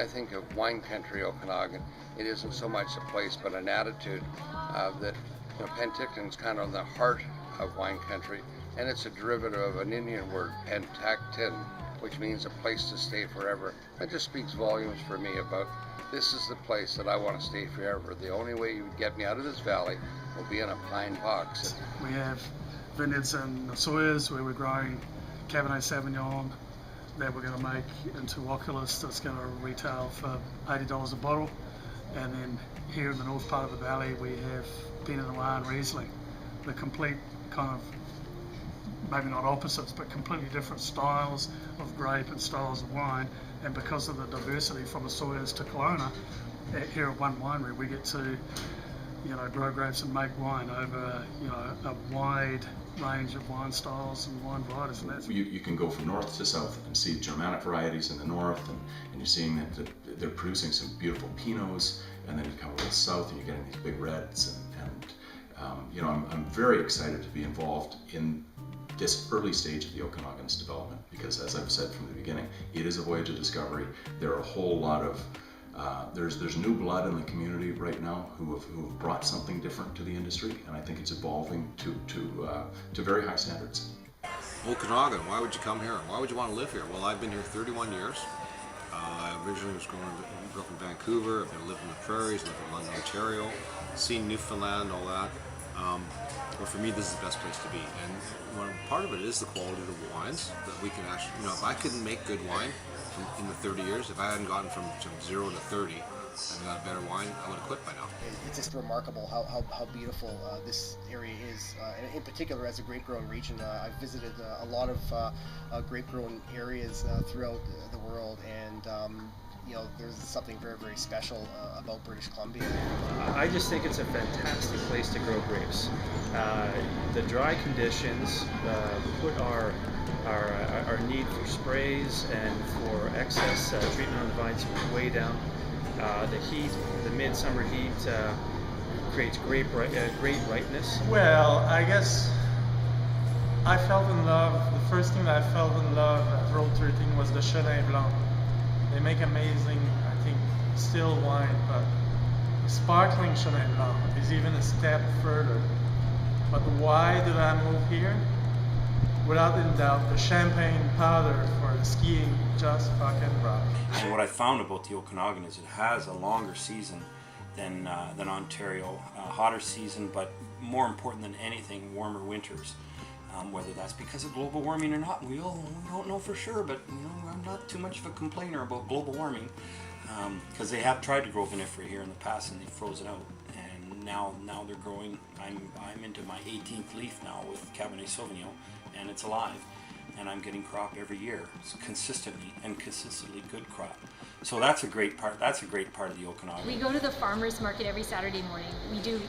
I think of wine country Okanagan, it isn't so much a place but an attitude that Penticton's kind of the heart of wine country, and it's a derivative of an Indian word, Penticton, which means a place to stay forever. That just speaks volumes for me about this is the place that I want to stay forever. The only way you would get me out of this valley will be in a pine box. We have vineyards in the Sawyers where we're growing Cabernet Sauvignon that we're going to make into Oculus that's going to retail for $80 a bottle. And then here in the north part of the valley we have Pinot Noir and Riesling, the complete kind of, maybe not opposites, but completely different styles of grape and styles of wine. And because of the diversity from the Sawyers to Kelowna, here at one winery we get to grow grapes and make wine over a wide range of wine styles and wine varieties. And that's you can go from north to south and see Germanic varieties in the north, and you're seeing that they're producing some beautiful Pinots, and then you come a little south and you're getting these big reds, I'm very excited to be involved in this early stage of the Okanagan's development, because as I've said from the beginning, it is a voyage of discovery. There are a whole lot of there's new blood in the community right now who have brought something different to the industry, and I think it's evolving to very high standards. Okanagan, why would you come here? Why would you want to live here? Well, I've been here 31 years. I originally grew up in Vancouver. I've lived in the prairies, lived in London, Ontario, seen Newfoundland, all that. But for me, this is the best place to be. And part of it is the quality of the wines that we can actually, if I couldn't make good wine in the 30 years, if I hadn't gotten from 0 to 30 and got better wine, I would have quit by now. It's just remarkable how beautiful this area is. And in particular, as a grape growing region, I've visited a lot of grape growing areas throughout the world, and there's something very, very special about British Columbia. I just think it's a fantastic place to grow grapes. The dry conditions put our need for sprays and for excess treatment on the vines way down. The heat, the midsummer heat, creates great ripeness. Well, I guess I fell in love. The first thing that I fell in love at Road 13 was the Chenin Blanc. They make amazing, I think, still wine, but the sparkling Chenin Blanc is even a step further. But why did I move here? Without any doubt, the champagne powder for the skiing just fucking rock. And what I found about the Okanagan is it has a longer season than Ontario, hotter season, but more important than anything, warmer winters. Whether that's because of global warming or not, we don't know for sure, but I'm not too much of a complainer about global warming, because they have tried to grow vinifera here in the past and they froze it out, and now they're growing. I'm into my 18th leaf now with Cabernet Sauvignon, and it's alive, and I'm getting crop every year. It's consistently good crop. So that's a great part. That's a great part of the Okanagan. We go to the farmers market every Saturday morning.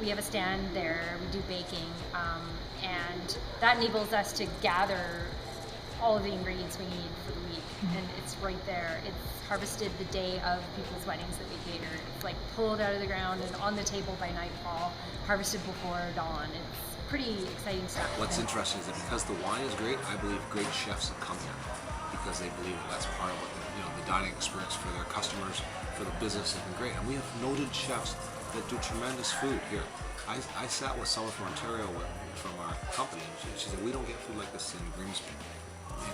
We have a stand there. We do baking, and that enables us to gather all of the ingredients we need for the week. And it's right there. It's harvested the day of people's weddings that we cater. It's like pulled out of the ground and on the table by nightfall, harvested before dawn. It's pretty exciting stuff. What's interesting is that because the wine is great, I believe great chefs have come here because they believe that's part of what the dining experience for their customers, for the business has been great. And we have noted chefs that do tremendous food here. I sat with someone from Ontario from our company, and she said, we don't get food like this in Grimsby.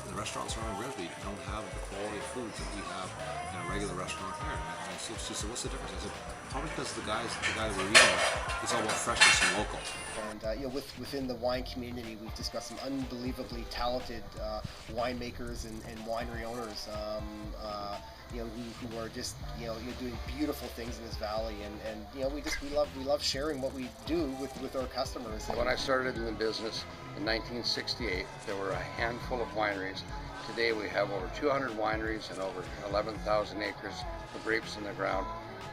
The restaurants around Grimsby don't have the quality of foods that we have in a regular restaurant here. And she said, what's the difference? I said, probably because the guy that we're eating with, it's all about freshness and local. And within the wine community, we've discussed some unbelievably talented winemakers and winery owners. Who are just doing beautiful things in this valley, and we love sharing what we do with our customers. When I started in the business in 1968, there were a handful of wineries. Today we have over 200 wineries and over 11,000 acres of grapes in the ground,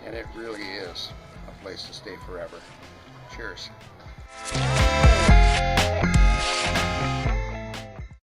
and it really is a place to stay forever. Cheers.